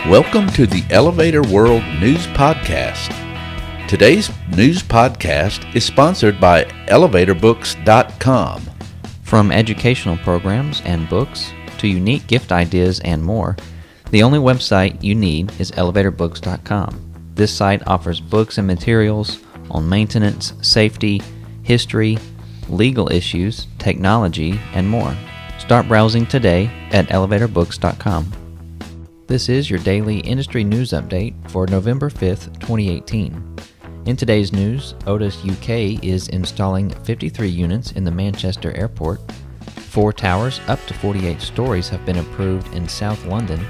Welcome to the Elevator World News Podcast. Today's news podcast is sponsored by ElevatorBooks.com. From educational programs and books to unique gift ideas and more, the only website you need is ElevatorBooks.com. This site offers books and materials on maintenance, safety, history, legal issues, technology, and more. Start browsing today at ElevatorBooks.com. This is your daily industry news update for November 5th, 2018. In today's news, Otis UK is installing 53 units in the Manchester airport. 4 towers up to 48 stories have been approved in South London.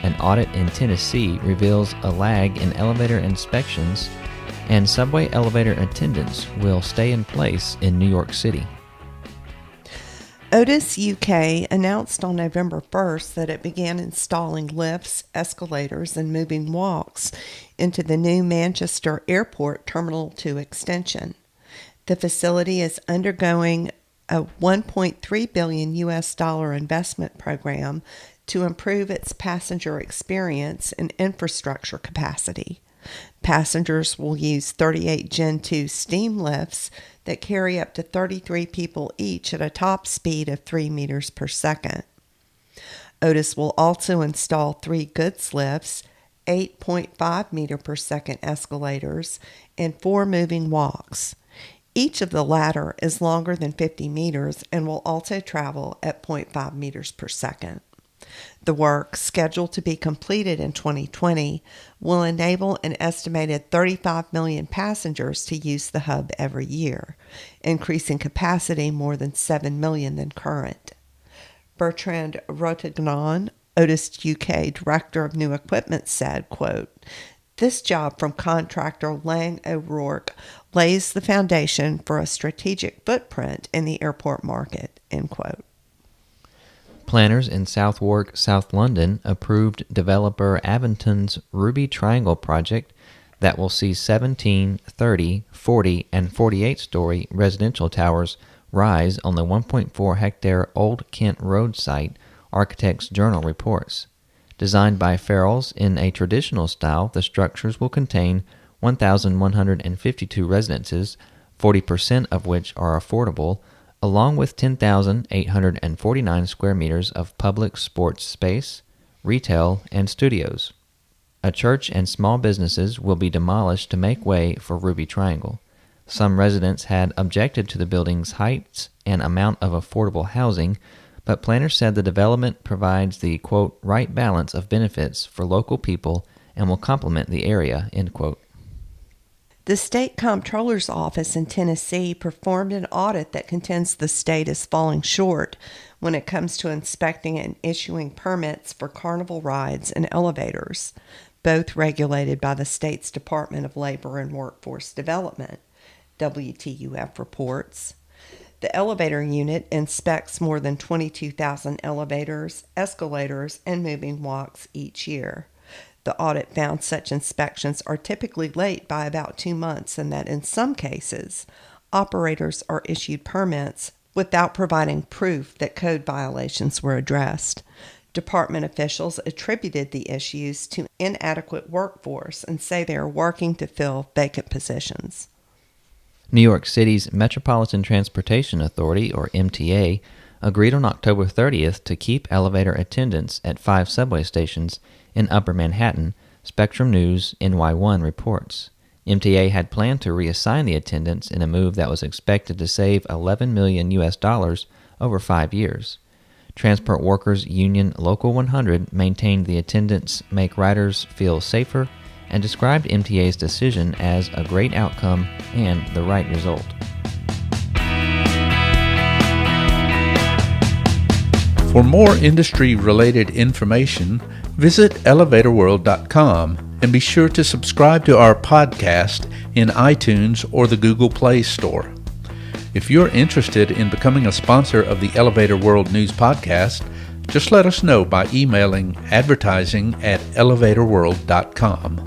An audit in Tennessee reveals a lag in elevator inspections, and subway elevator attendants will stay in place in New York City. Otis UK announced on November 1st that it began installing lifts, escalators, and moving walks into the new Manchester Airport Terminal 2 extension. The facility is undergoing a $1.3 billion investment program to improve its passenger experience and infrastructure capacity. Passengers will use 38 Gen 2 steam lifts that carry up to 33 people each at a top speed of 3 meters per second. Otis will also install 3 goods lifts, 8.5 meter per second escalators, and 4 moving walks. Each of the latter is longer than 50 meters and will also travel at 0.5 meters per second. The work, scheduled to be completed in 2020, will enable an estimated 35 million passengers to use the hub every year, increasing capacity more than 7 million than current. Bertrand Rotignan, Otis UK Director of New Equipment, said, quote, "This job from contractor Lang O'Rourke lays the foundation for a strategic footprint in the airport market," end quote. Planners in Southwark, South London approved developer Aventon's Ruby Triangle project that will see 17, 30, 40, and 48-story residential towers rise on the 1.4-hectare Old Kent Road site, Architects Journal reports. Designed by Farrells in a traditional style, the structures will contain 1,152 residences, 40% of which are affordable, along with 10,849 square meters of public sports space, retail, and studios. A church and small businesses will be demolished to make way for Ruby Triangle. Some residents had objected to the building's heights and amount of affordable housing, but planners said the development provides the, quote, right balance of benefits for local people and will complement the area, end quote. The state comptroller's office in Tennessee performed an audit that contends the state is falling short when it comes to inspecting and issuing permits for carnival rides and elevators, both regulated by the state's Department of Labor and Workforce Development, WTUF reports. The elevator unit inspects more than 22,000 elevators, escalators, and moving walks each year. The audit found such inspections are typically late by about 2 months, and that in some cases, operators are issued permits without providing proof that code violations were addressed. Department officials attributed the issues to inadequate workforce and say they are working to fill vacant positions. New York City's Metropolitan Transportation Authority, or MTA, agreed on October 30th to keep elevator attendants at 5 subway stations in Upper Manhattan, Spectrum News NY1 reports. MTA had planned to reassign the attendants in a move that was expected to save $11 million over 5 years. Transport Workers Union Local 100 maintained the attendants make riders feel safer and described MTA's decision as a great outcome and the right result. For more industry-related information, visit ElevatorWorld.com and be sure to subscribe to our podcast in iTunes or the Google Play Store. If you're interested in becoming a sponsor of the Elevator World News Podcast, just let us know by emailing advertising@elevatorworld.com.